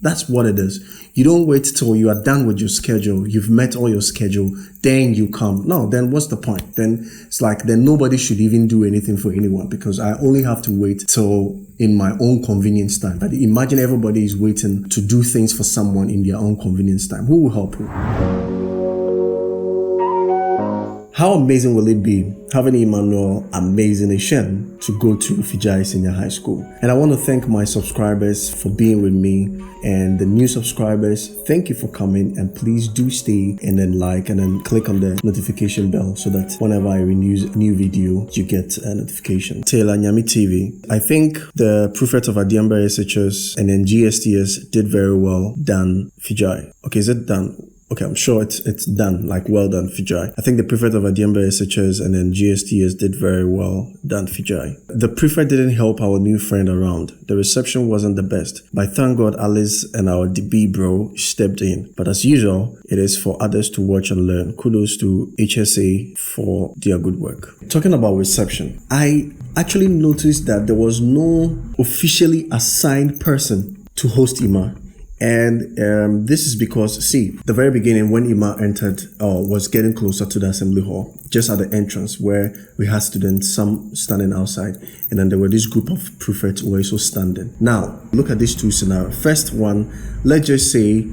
That's what it is. You don't wait till you are done with your schedule. You've met all your schedule. Then you come. No, then what's the point? Then it's like, then nobody should even do anything for anyone because I only have to wait till in my own convenience time. But imagine everybody is waiting to do things for someone in their own convenience time. Who will help who? How amazing will it be having Emmanuel amazing Shen to go to Fijai Senior High School? And I want to thank my subscribers for being with me, and the new subscribers, thank you for coming, and please do stay and then like and then click on the notification bell so that whenever I release a new video, you get a notification. Taylor Nyami TV. I think the prefect of Adiamba SHS and then GSTS did very well than Fijai. Okay, is it done? Okay, I'm sure it's done, like well done, Fijai. I think the prefect of Adiamba SHS and then GSTS did very well done, Fijai. The prefect didn't help our new friend around. The reception wasn't the best. But thank God Alice and our DB bro stepped in. But as usual, it is for others to watch and learn. Kudos to HSA for their good work. Talking about reception, I actually noticed that there was no officially assigned person to host Ima. And this is because, see, the very beginning when Ima entered or was getting closer to the assembly hall, just at the entrance where we had students, some standing outside, and then there were this group of prefects who were also standing. Now, look at these two scenarios. First one, let's just say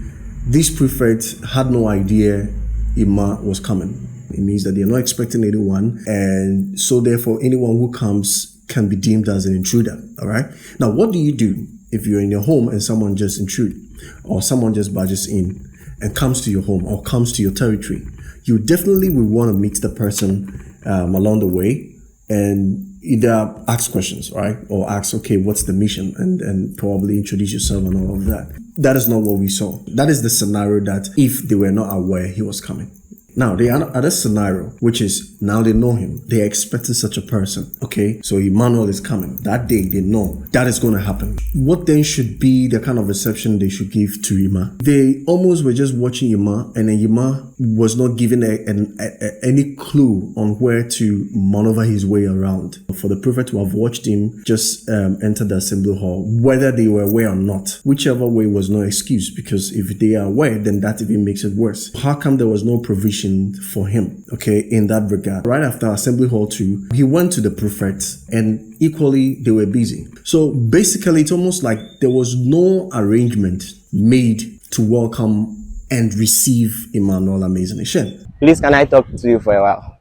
these prefects had no idea Ima was coming. It means that they're not expecting anyone, and so therefore anyone who comes can be deemed as an intruder, all right? Now, what do you do if you're in your home and someone just intrudes, or someone just barges in and comes to your home or comes to your territory? You definitely will want to meet the person along the way and either ask questions, right? Or ask, okay, what's the mission? And probably introduce yourself and all of that. That is not what we saw. That is the scenario that if they were not aware he was coming. Now, the other scenario, which is now they know him, they're expecting such a person. Okay, so Emmanuel is coming. That day, they know that is going to happen. What then should be the kind of reception they should give to Ima? They almost were just watching Ima, and then Ima was not given any clue on where to maneuver his way around. For the prefect to have watched him just enter the assembly hall, whether they were aware or not, whichever way was no excuse, because if they are aware, then that even makes it worse. How come there was no provision for him, okay, in that regard? Right after Assembly Hall 2, he went to the prefect and equally they were busy. So basically it's almost like there was no arrangement made to welcome and receive Emmanuel Amazing Shen. Please, can I talk to you for a while?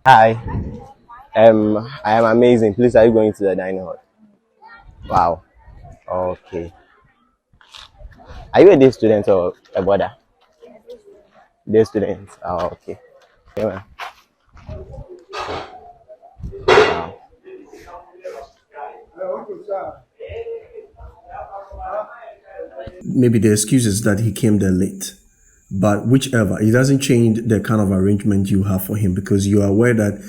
Hi, I am amazing. Please, are you going to the dining hall? Wow. Okay. Are you a day student or a brother? Day students. Oh, okay. Yeah. Wow. Maybe the excuse is that he came there late. But whichever, it doesn't change the kind of arrangement you have for him, because you are aware that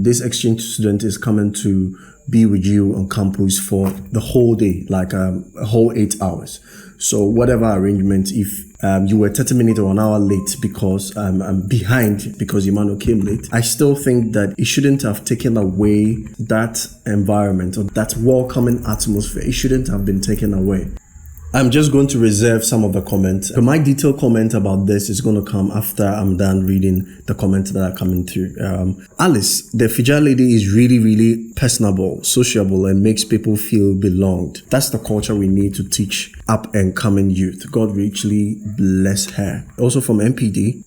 this exchange student is coming to be with you on campus for the whole day, like a whole 8 hours. So whatever arrangement, if you were 30 minutes or an hour late because I'm behind because Emmanuel came late, I still think that it shouldn't have taken away that environment or that welcoming atmosphere. It shouldn't have been taken away. I'm just going to reserve some of the comments. My detailed comment about this is going to come after I'm done reading the comments that are coming through. Alice, the Fijai lady, is really, really personable, sociable, and makes people feel belonged. That's the culture we need to teach up and coming youth. God richly bless her. Also from MPD,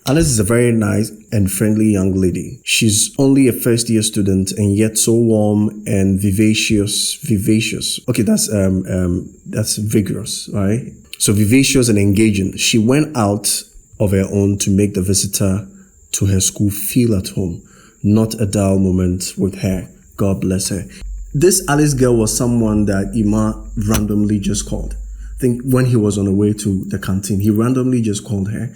Alice is a very nice and friendly young lady. She's only a first year student and yet so warm and vivacious. Okay, that's vigorous, right? So vivacious and engaging. She went out of her own to make the visitor to her school feel at home. Not a dull moment with her. God bless her. This Alice girl was someone that Ima randomly just called. I think when he was on the way to the canteen, he randomly just called her.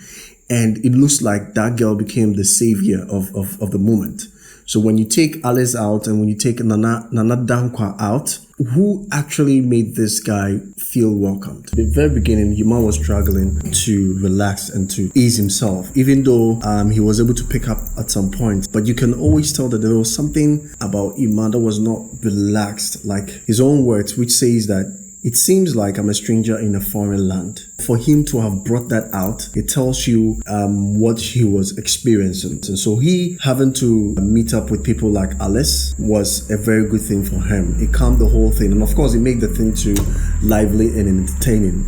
And it looks like that girl became the savior of the moment. So when you take Alice out and when you take Nana Dankwa out, who actually made this guy feel welcomed? At the very beginning, Yuma was struggling to relax and to ease himself, even though he was able to pick up at some point. But you can always tell that there was something about Yuma that was not relaxed, like his own words, which says that It seems like I'm a stranger in a foreign land. For him to have brought that out, it tells you what he was experiencing. And so he having to meet up with people like Alice was a very good thing for him. It calmed the whole thing. And of course, it made the thing too lively and entertaining,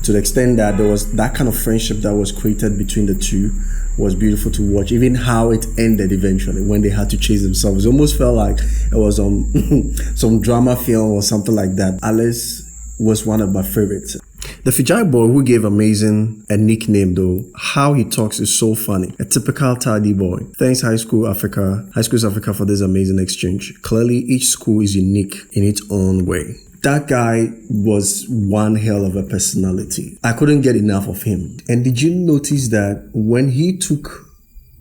to the extent that there was that kind of friendship that was created between the two was beautiful to watch. Even how it ended eventually when they had to chase themselves. It almost felt like it was some drama film or something like that. Alice was one of my favorites. The Fijai boy who gave Amazing a nickname though, how he talks is so funny. A typical tardy boy. Thanks High Schools Africa for this amazing exchange. Clearly each school is unique in its own way. That guy was one hell of a personality. I couldn't get enough of him. And did you notice that when he took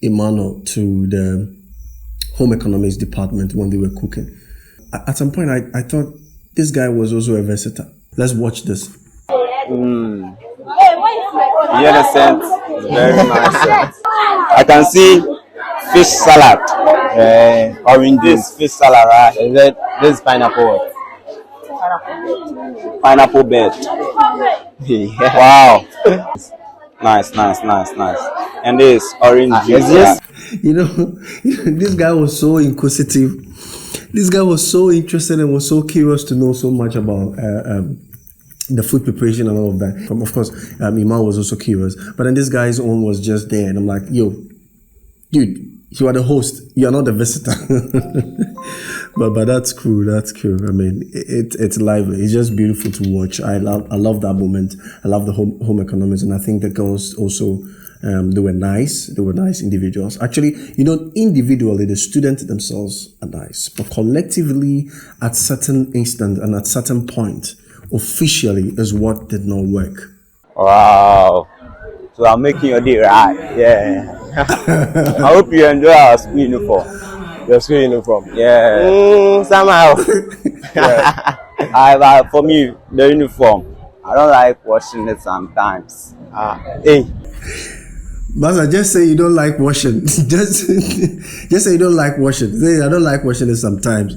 Emmanuel to the home economics department when they were cooking, at some point I thought this guy was also a versatile. Let's watch this. You hear the scent? Very nice scent. I can see fish salad. Oranges, fish salad, right? This is pineapple. Pineapple bed. Yeah. Wow. Nice. And this orange juice. Yes. This guy was so inquisitive. This guy was so interested and was so curious to know so much about the food preparation and all of that. Of course, Iman was also curious. But then this guy's own was just there. And I'm like, yo, dude, you are the host. You are not the visitor. but that's cool. That's cool. I mean, it's lively. It's just beautiful to watch. I love that moment. I love the home economics. And I think the girls also, they were nice. They were nice individuals. Actually, individually, the students themselves are nice. But collectively, at certain instant and at certain point, officially is what did not work. Wow. So I'm making your day right. Yeah. I hope you enjoy our school uniform. Your school uniform. Yeah. Somehow. Yeah. For me, the uniform, I don't like washing it sometimes. Hey. Master, just say you don't like washing. just say you don't like washing. Say I don't like washing it sometimes.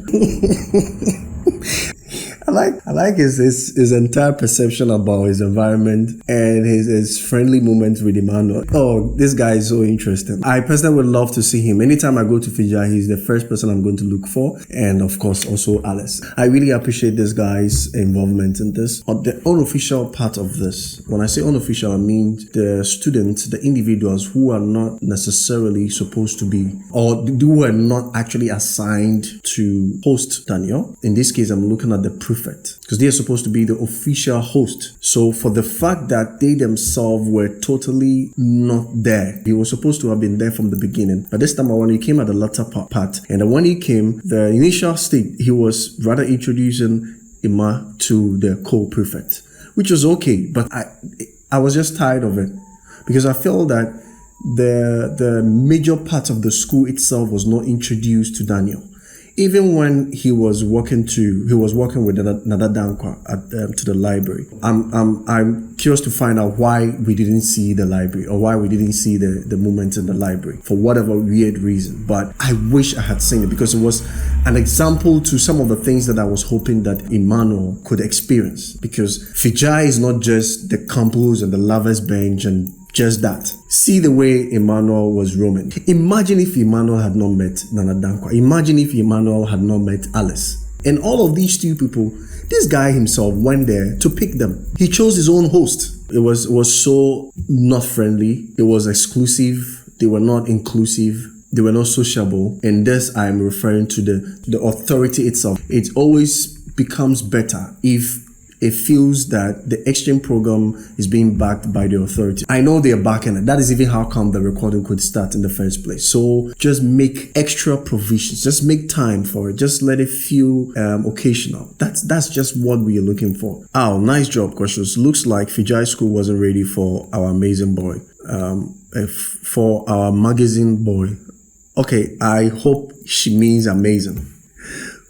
I like his entire perception about his environment and his friendly moments with Emmanuel. Oh, this guy is so interesting. I personally would love to see him. Anytime I go to Fijai, he's the first person I'm going to look for. And of course, also Alice. I really appreciate this guy's involvement in this. On the unofficial part of this, when I say unofficial, I mean the students, the individuals who are not necessarily supposed to be, or who are not actually assigned to host Daniel. In this case, I'm looking at the prefect, because they are supposed to be the official host. So for the fact that they themselves were totally not there, he was supposed to have been there from the beginning. But this time around, he came at the latter part. And when he came, the initial state, he was rather introducing Emma to the co-prefect, which was okay. But I was just tired of it, because I felt that the major part of the school itself was not introduced to Daniel. Even when he was working with another Dankwa to the library. I'm curious to find out why we didn't see the library, or why we didn't see the moment in the library, for whatever weird reason. But I wish I had seen it, because it was an example to some of the things that I was hoping that Emmanuel could experience. Because Fijai is not just the campus and the lovers bench and just that. See the way Emmanuel was roaming. Imagine if Emmanuel had not met Nana Dankwa. Imagine if Emmanuel had not met Alice. And all of these two people, this guy himself went there to pick them. He chose his own host. It was so not friendly. It was exclusive. They were not inclusive. They were not sociable. And this I'm referring to the authority itself. It always becomes better if it feels that the exchange program is being backed by the authority. I know they are backing it. That is even how come the recording could start in the first place. So just make extra provisions. Just make time for it. Just let it feel occasional. That's just what we are looking for. Oh, nice job, Koshos. Looks like Fijai School wasn't ready for our amazing boy. For our magazine boy. Okay, I hope she means amazing.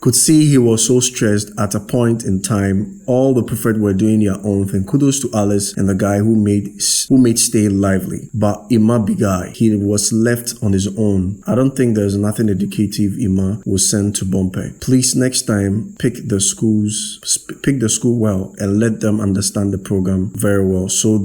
Could see he was so stressed at a point in time. All the prefects were doing their own thing. Kudos to Alice and the guy who made stay lively. But Ima Bigai, he was left on his own. I don't think there's nothing educative Ima will send to Bompeh. Please next time pick the school well and let them understand the program very well so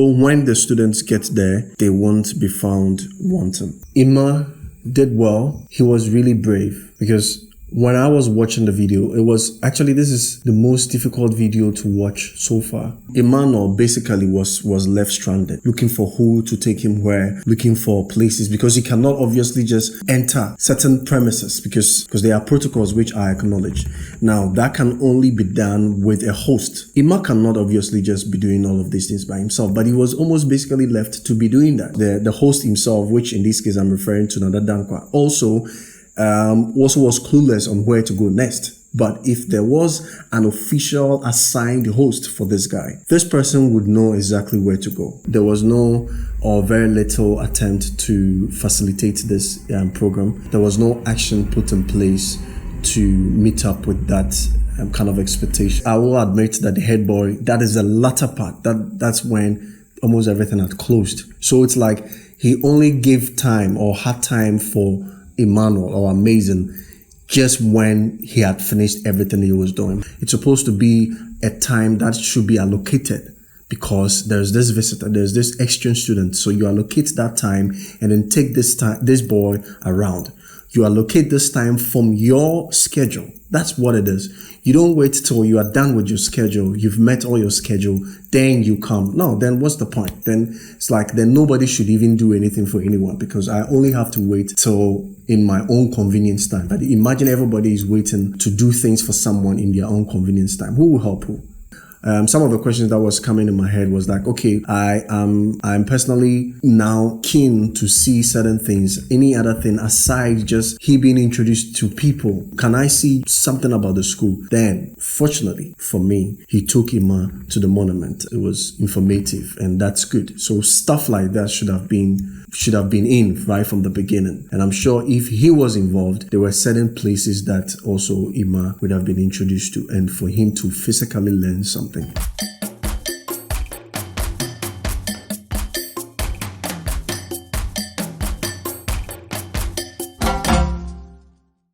when the students get there, they won't be found wanting. Ima did well. He was really brave because when I was watching the video, this is the most difficult video to watch so far. Emmanuel basically was left stranded, looking for who to take him where, looking for places, because he cannot obviously just enter certain premises because there are protocols which I acknowledge. Now, that can only be done with a host. Ima cannot obviously just be doing all of these things by himself, but he was almost basically left to be doing that. The host himself, which in this case I'm referring to Nada Dankwa, also was clueless on where to go next. But if there was an official assigned host for this guy, this person would know exactly where to go. There was no or very little attempt to facilitate this program. There was no action put in place to meet up with that kind of expectation. I will admit that the head boy, that is the latter part. That's when almost everything had closed. So it's like he only gave time or had time for Emmanuel or Amazing just when he had finished everything he was doing. It's supposed to be a time that should be allocated because there's this visitor, there's this exchange student. So you allocate that time and then take this boy around. You allocate this time from your schedule. That's what it is. You don't wait till you are done with your schedule. You've met all your schedule. Then you come. No, then what's the point? Then it's like, then nobody should even do anything for anyone because I only have to wait till in my own convenience time. But imagine everybody is waiting to do things for someone in their own convenience time. Who will help who? Some of the questions that was coming in my head was like, okay, I'm personally now keen to see certain things. Any other thing aside just he being introduced to people? Can I see something about the school? Then, fortunately for me, he took Ima to the monument. It was informative and that's good. So stuff like that should have been in right from the beginning. And I'm sure if he was involved, there were certain places that also Ima would have been introduced to and for him to physically learn something.